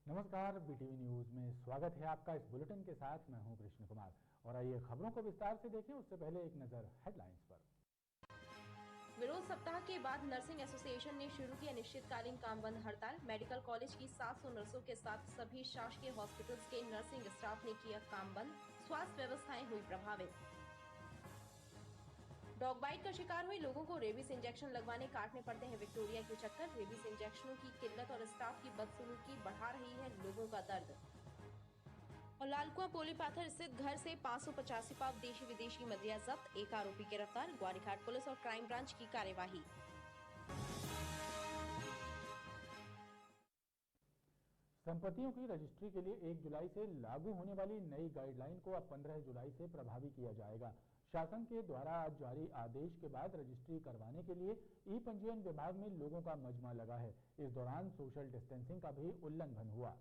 नमस्कार, BTV news में स्वागत है आपका। इस बुलेटिन के साथ मैं हूं कृष्ण कुमार और आइए खबरों को विस्तार से देखें। उससे पहले एक नजर हेडलाइंस पर। विरोध सप्ताह के बाद नर्सिंग एसोसिएशन ने शुरू की अनिश्चितकालीन काम बंद हड़ताल। मेडिकल कॉलेज की 700 नर्सों के साथ सभी शासकीय हॉस्पिटल्स के नर्सिंग स्टाफ ने किया काम बंद। स्वास्थ्य व्यवस्थाएं हुई प्रभावित। डॉग बाइट का शिकार हुए लोगों को रेबीज इंजेक्शन लगवाने काटने पड़ते हैं विक्टोरिया के चक्कर। रेबीज इंजेक्शनों की किल्लत और स्टाफ की बदसलूकी बढ़ा रही है लोगों का दर्द। और लालकुआं पोली पाथर स्थित घर से 585 पाव देशी विदेशी मदिरा जब्त, एक आरोपी गिरफ्तार। ग्वारीघाट पुलिस और क्राइम ब्रांच की कार्यवाही। संपत्तियों की रजिस्ट्री के लिए 1 जुलाई से लागू होने वाली नई गाइडलाइन को अब 15 जुलाई से प्रभावी किया जाएगा। शासन के द्वारा आज जारी आदेश के बाद रजिस्ट्री करवाने के लिए ई पंजीयन विभाग में लोगों का मजमा लगा है। इस दौरान सोशल डिस्टेंसिंग का भी उल्लंघन हुआ।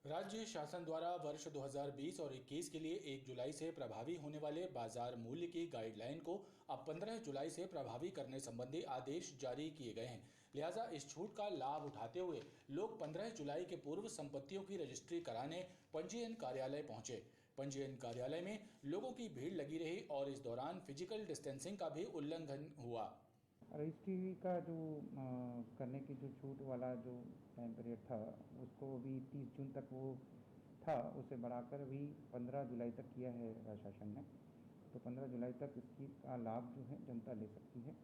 राज्य शासन द्वारा वर्ष 2020 और 21 के लिए 1 जुलाई से प्रभावी होने वाले बाजार मूल्य की गाइडलाइन को अब 15 जुलाई से प्रभावी करने संबंधी आदेश जारी किए गए हैं। लिहाजा इस छूट का लाभ उठाते हुए लोग 15 जुलाई के पूर्व संपत्तियों की रजिस्ट्री कराने पंजीयन कार्यालय पहुंचे। पंजीयन कार्यालय में लोगों की भीड़ लगी रही और इस दौरान फिजिकल डिस्टेंसिंग का भी उल्लंघन हुआ। रजिस्ट्री का जो करने की जो छूट वाला जो टाइम पीरियड था उसको अभी 30 जून तक वो था, उसे बढ़ाकर अभी 15 जुलाई तक किया है राज्य शासन ने। तो 15 जुलाई तक इसकी का लाभ जो है जनता ले सकती है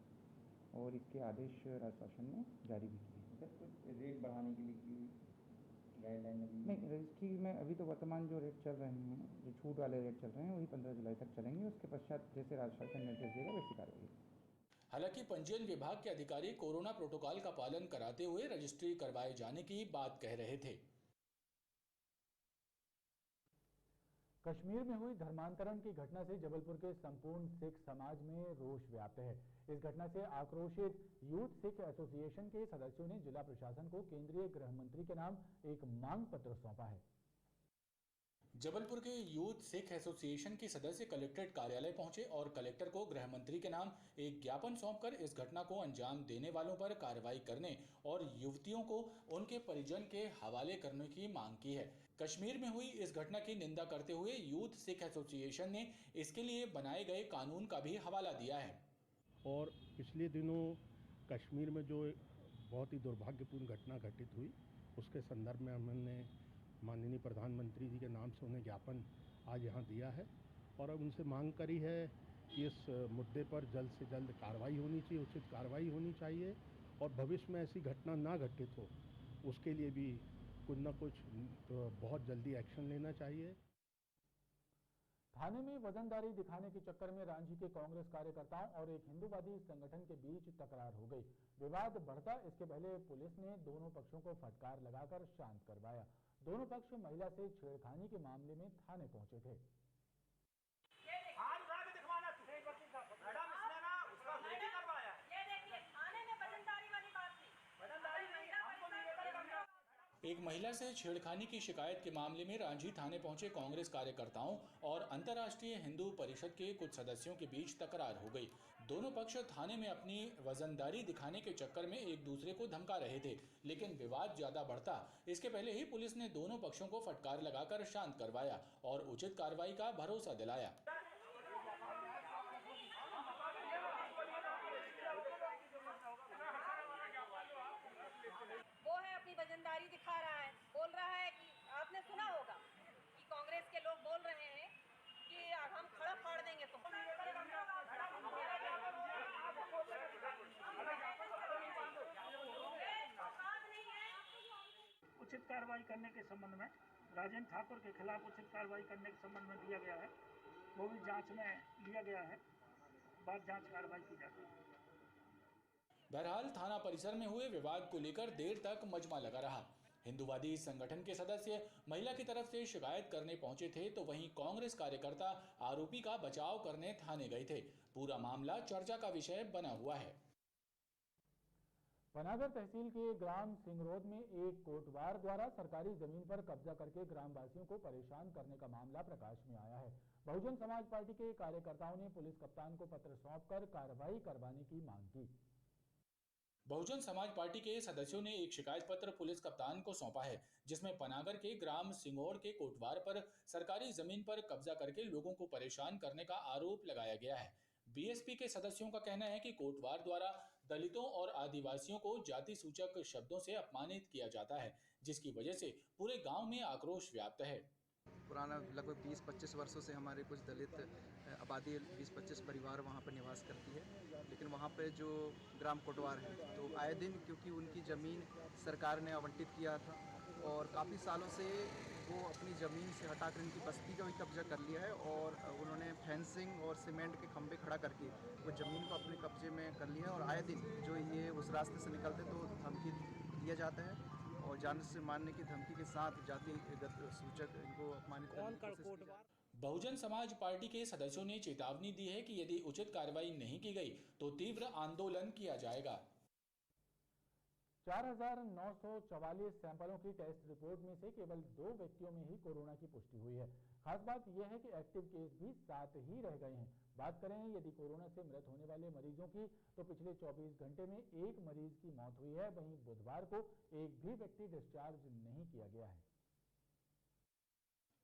और इसके आदेश राज्य शासन ने जारी भी किए हैं। सर, कुछ रेट बढ़ाने के लिए की गाइडलाइन नहीं, रजिस्ट्री में अभी तो वर्तमान जो रेट चल रहे हैं, जो छूट वाले रेट चल रहे हैं, वही 15 जुलाई तक चलेंगे। उसके पश्चात जैसे राज्य शासन निर्देश देगा वैसी कार्रवाई। हालांकि पंजीयन विभाग के अधिकारी कोरोना प्रोटोकॉल का पालन कराते हुए रजिस्ट्री करवाए जाने की बात कह रहे थे। कश्मीर में हुई धर्मांतरण की घटना से जबलपुर के संपूर्ण सिख समाज में रोष व्याप्त है। इस घटना से आक्रोशित यूथ सिख एसोसिएशन के सदस्यों ने जिला प्रशासन को केंद्रीय गृह मंत्री के नाम एक मांग पत्र सौंपा है। जबलपुर के यूथ सिख एसोसिएशन के सदस्य कलेक्ट्रेट कार्यालय पहुंचे और कलेक्टर को गृह मंत्री के नाम एक ज्ञापन सौंपकर इस घटना को अंजाम देने वालों पर कार्रवाई करने और युवतियों को उनके परिजन के हवाले करने की मांग की है। कश्मीर में हुई इस घटना की निंदा करते हुए यूथ सिख एसोसिएशन ने इसके लिए बनाए गए कानून का भी हवाला दिया है। और पिछले दिनों कश्मीर में जो बहुत ही दुर्भाग्यपूर्ण घटना घटित हुई, उसके संदर्भ में हमने माननीय प्रधानमंत्री जी के नाम से उन्हें ज्ञापन आज यहाँ दिया है और अब उनसे मांग करी है कि इस मुद्दे पर जल्द से जल्द कार्रवाई होनी चाहिए, उचित कार्रवाई होनी चाहिए और भविष्य में ऐसी घटना ना घटित हो उसके लिए भी कुछ न कुछ बहुत जल्दी एक्शन लेना चाहिए। थाने में वजनदारी दिखाने के चक्कर में रांची के कांग्रेस कार्यकर्ताओं और एक हिंदूवादी संगठन के बीच तकरार हो गई। विवाद बढ़ता इसके पहले पुलिस ने दोनों पक्षों को फटकार लगाकर शांत करवाया। दोनों पक्ष महिला से छेड़खानी के मामले में थाने पहुंचे थे। एक महिला से छेड़खानी की शिकायत के मामले में रांची थाने पहुंचे कांग्रेस कार्यकर्ताओं और अंतर्राष्ट्रीय हिंदू परिषद के कुछ सदस्यों के बीच तकरार हो गई। दोनों पक्ष थाने में अपनी वजनदारी दिखाने के चक्कर में एक दूसरे को धमका रहे थे, लेकिन विवाद ज्यादा बढ़ता इसके पहले ही पुलिस ने दोनों पक्षों को फटकार लगाकर शांत करवाया और उचित कार्रवाई का भरोसा दिलाया। वो है अपनी वजनदारी दिखा रहा है, बोल रहा है कि आपने सुना होगा कि कांग्रेस के लोग बोल रहे हैं कि हम खड़ा फाड़ देंगे। तो उचित कार्रवाई करने के संबंध में राजेंद्र ठाकुर के खिलाफ उचित कार्रवाई करने के संबंध में दिया गया है, वो भी जांच में लिया गया है, बाद जांच कार्रवाई की जाती है। बहरहाल थाना परिसर में हुए विवाद को लेकर देर तक मजमा लगा रहा। हिंदूवादी संगठन के सदस्य महिला की तरफ से शिकायत करने पहुंचे थे तो वहीं कांग्रेस कार्यकर्ता आरोपी का बचाव करने थाने गए थे। पूरा मामला चर्चा का विषय बना हुआ है। पनागर तहसील के ग्राम सिंगरौद में एक कोटवार द्वारा सरकारी जमीन पर कब्जा करके ग्रामवासियों को परेशान करने का मामला प्रकाश में आया है। बहुजन समाज पार्टी के कार्यकर्ताओं ने पुलिस कप्तान को पत्र सौंपकर कार्रवाई करवाने की मांग की। बहुजन समाज पार्टी के सदस्यों ने एक शिकायत पत्र पुलिस कप्तान को सौंपा है, जिसमें पनागर के ग्राम सिंगौर के कोटवार पर सरकारी जमीन पर कब्जा करके लोगों को परेशान करने का आरोप लगाया गया है। बीएसपी के सदस्यों का कहना है कि कोटवार द्वारा दलितों और आदिवासियों को जाति सूचक शब्दों से अपमानित किया जाता है, जिसकी वजह से पूरे गांव में आक्रोश व्याप्त है। पुराना लगभग 20-25 वर्षों से हमारे कुछ दलित आबादी 20-25 परिवार वहाँ पर निवास करती है, लेकिन वहाँ पे जो ग्राम कोटवार है तो आए दिन, क्योंकि उनकी ज़मीन सरकार ने आवंटित किया था और काफ़ी सालों से वो अपनी ज़मीन से हटाकर इनकी बस्ती का भी कब्जा कर लिया है और उन्होंने फेंसिंग और सीमेंट के खंभे खड़ा करके वो ज़मीन को अपने कब्जे में कर लिया है और आए दिन जो ये उस रास्ते से निकलते तो धमकी दिया जाता है और जान से मारने की धमकी के साथ जातिगत सूचक इनको अपमानित करने की कोशिश की जाती है। बहुजन समाज पार्टी के सदस्यों ने चेतावनी दी है कि यदि उचित कार्रवाई नहीं की गई तो तीव्र आंदोलन किया जाएगा। 4,944 सैंपलों की टेस्ट रिपोर्ट में से केवल 2 व्यक्तियों में ही कोरोना की पुष्टि हुई है। खास बात यह है कि एक्टिव केस भी 7 ही रह गए हैं। बात करें यदि कोरोना से मृत होने वाले मरीजों की, तो पिछले 24 घंटे में 1 मरीज की मौत हुई है। वहीं बुधवार को एक भी व्यक्ति डिस्चार्ज नहीं किया गया है।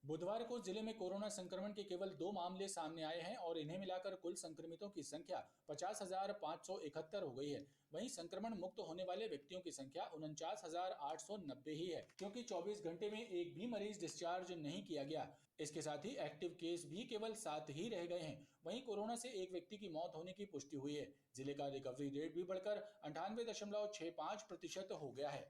बुधवार को जिले में कोरोना संक्रमण के केवल 2 मामले सामने आए हैं और इन्हें मिलाकर कुल संक्रमितों की संख्या 50,571 हो गई है। वहीं संक्रमण मुक्त होने वाले व्यक्तियों की संख्या 49,890 ही है, क्योंकि 24 घंटे में एक भी मरीज डिस्चार्ज नहीं किया गया। इसके साथ ही एक्टिव केस भी केवल 7 ही रह गए हैं। वहीं कोरोना से एक व्यक्ति की मौत होने की पुष्टि हुई है। जिले का रिकवरी रेट भी बढ़कर 98.65% हो गया है।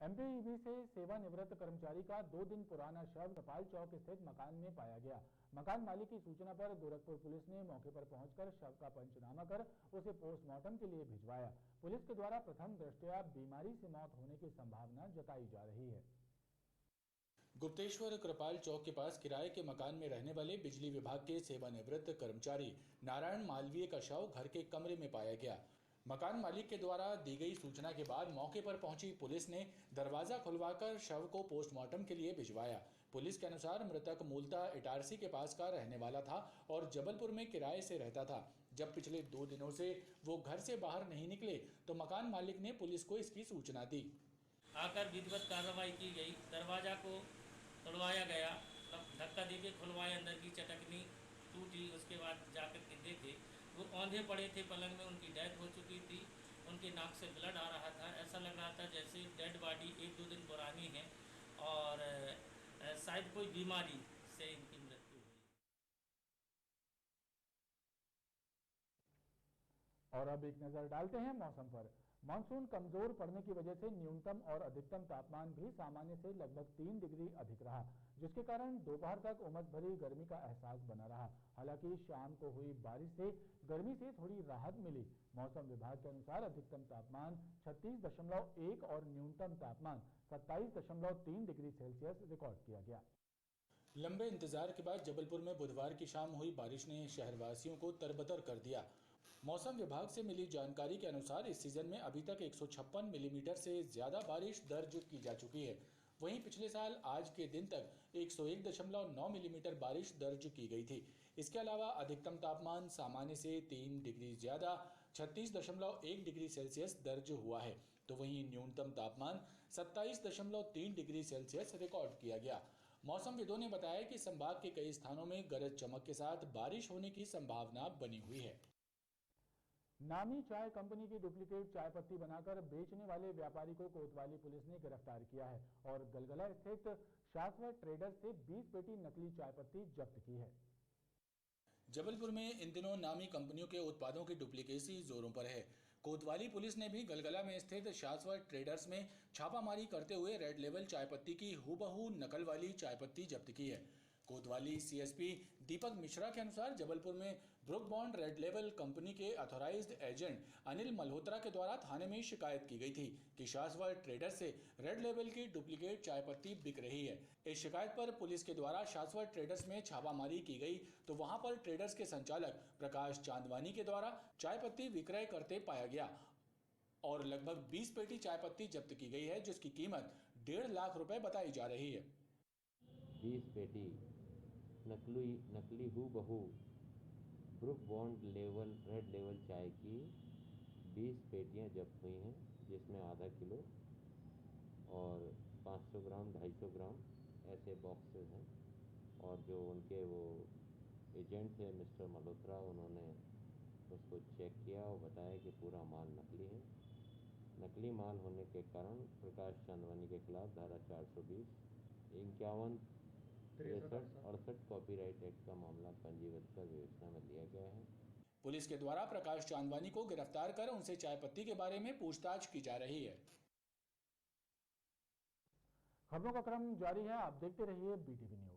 एमपीईबी से सेवानिवृत्त कर्मचारी का 2 दिन पुराना शव कृपाल चौक स्थित मकान में पाया गया। मकान मालिक की सूचना पर गोरखपुर पुलिस ने मौके पर पहुंचकर शव का पंचनामा कर उसे पोस्टमार्टम के लिए भिजवाया। पुलिस के द्वारा प्रथम दृष्टया बीमारी से मौत होने की संभावना जताई जा रही है। गुप्तेश्वर कृपाल चौक के पास किराए के मकान में रहने वाले बिजली विभाग के सेवानिवृत्त कर्मचारी नारायण मालवीय का शव घर के कमरे में पाया गया। मकान मालिक के द्वारा दी गई सूचना के बाद मौके पर पहुंची पुलिस ने दरवाजा खुलवाकर शव को पोस्टमार्टम के लिए भिजवाया। पुलिस के अनुसार मृतक मूलतः इटारसी के पास का रहने वाला था और जबलपुर में किराए से रहता था। जब पिछले 2 दिनों से वो घर से बाहर नहीं निकले तो मकान मालिक ने पुलिस को इसकी सूचना दी। आकर विधिवत कार्रवाई की गई, दरवाजा को तोड़वाया गया, धक्का देके खुलवाए, अंदर की चटकनी टूटी। उसके बाद जाकर के देखे वो औंधे पड़े थे पलंग में, उनकी डेथ हो चुकी थी, उनके नाक से ब्लड आ रहा था। ऐसा लग रहा था जैसे डेड बॉडी 1-2 दिन पुरानी है और शायद कोई बीमारी से इनकी मृत्यु हुई। और अब एक नजर डालते हैं मौसम पर। मानसून कमजोर पड़ने की वजह से न्यूनतम और अधिकतम तापमान भी सामान्य से लगभग 3 डिग्री अधिक रहा, जिसके कारण दोपहर तक उमस भरी गर्मी का एहसास बना रहा। हालांकि शाम को हुई बारिश से गर्मी से थोड़ी राहत मिली। मौसम विभाग के अनुसार अधिकतम तापमान 36.1 और न्यूनतम तापमान 27.3 डिग्री सेल्सियस रिकॉर्ड किया गया। लंबे इंतजार के बाद जबलपुर में बुधवार की शाम हुई बारिश ने शहरवासियों को तरबतर कर दिया। मौसम विभाग से मिली जानकारी के अनुसार इस सीजन में अभी तक 156 मिलीमीटर से ज्यादा बारिश दर्ज की जा चुकी है। वहीं पिछले साल आज के दिन तक 101.9 मिलीमीटर बारिश दर्ज की गई थी। इसके अलावा अधिकतम तापमान सामान्य से 3 डिग्री ज्यादा 36.1 डिग्री सेल्सियस दर्ज हुआ है, तो वहीं न्यूनतम तापमान 27.3 डिग्री सेल्सियस रिकॉर्ड किया गया। मौसमविदों ने बताया कि संभाग के कई स्थानों में गरज चमक के साथ बारिश होने की संभावना बनी हुई है। नामी चाय कंपनी की डुप्लीकेट चाय पत्ती बनाकर बेचने वाले व्यापारी को कोतवाली पुलिस ने गिरफ्तार किया है और गलगला स्थित शाश्वत ट्रेडर्स से 20 पेटी नकली चाय पत्ती जब्त की है। जबलपुर में इन दिनों नामी कंपनियों के उत्पादों की डुप्लीकेसी जोरों पर है। कोतवाली पुलिस ने भी गलगला में स्थित शाश्वत ट्रेडर्स में छापामारी करते हुए रेड लेवल चाय पत्ती की हूबहू नकल वाली चाय पत्ती जब्त की है। कोतवाली सीएसपी दीपक मिश्रा के अनुसार जबलपुर में book bond red level company के ऑथराइज्ड एजेंट अनिल मल्होत्रा के द्वारा थाने में शिकायत की गई थी कि शाश्वत ट्रेडर्स से रेड लेवल की डुप्लीकेट चाय पत्ती बिक रही है। इस शिकायत पर पुलिस के द्वारा शाश्वत ट्रेडर्स में छापामारी की गई तो वहां पर ट्रेडर्स के संचालक प्रकाश चांदवानी के द्वारा चाय पत्ती विक्रय करते पाया गया और लगभग 20 पेटी चाय पत्ती जब्त की गई है, जिसकी कीमत 1.5 लाख रुपए बताई जा रही है। 20 पेटी नकली हूबहू book bond level red level चाय की 20 पेटियां जब्त हुई हैं, जिसमें आधा किलो और 500 ग्राम 250 ग्राम ऐसे बॉक्सेस हैं। और जो उनके वो एजेंट थे मिस्टर मल्होत्रा, उन्होंने उसको चेक किया और बताया कि पूरा माल नकली है। नकली माल होने के कारण प्रकाश चांदवानी के खिलाफ धारा 420, 51, 63, 68 कॉपीराइट एक्ट का मामला पंजीबद्ध कर विवेचना में लिया गया है। पुलिस के द्वारा प्रकाश चांदवानी को गिरफ्तार कर उनसे चाय पत्ती के बारे में पूछताछ की जा रही है। खबरों का क्रम जारी है, आप देखते रहिए BTV न्यूज।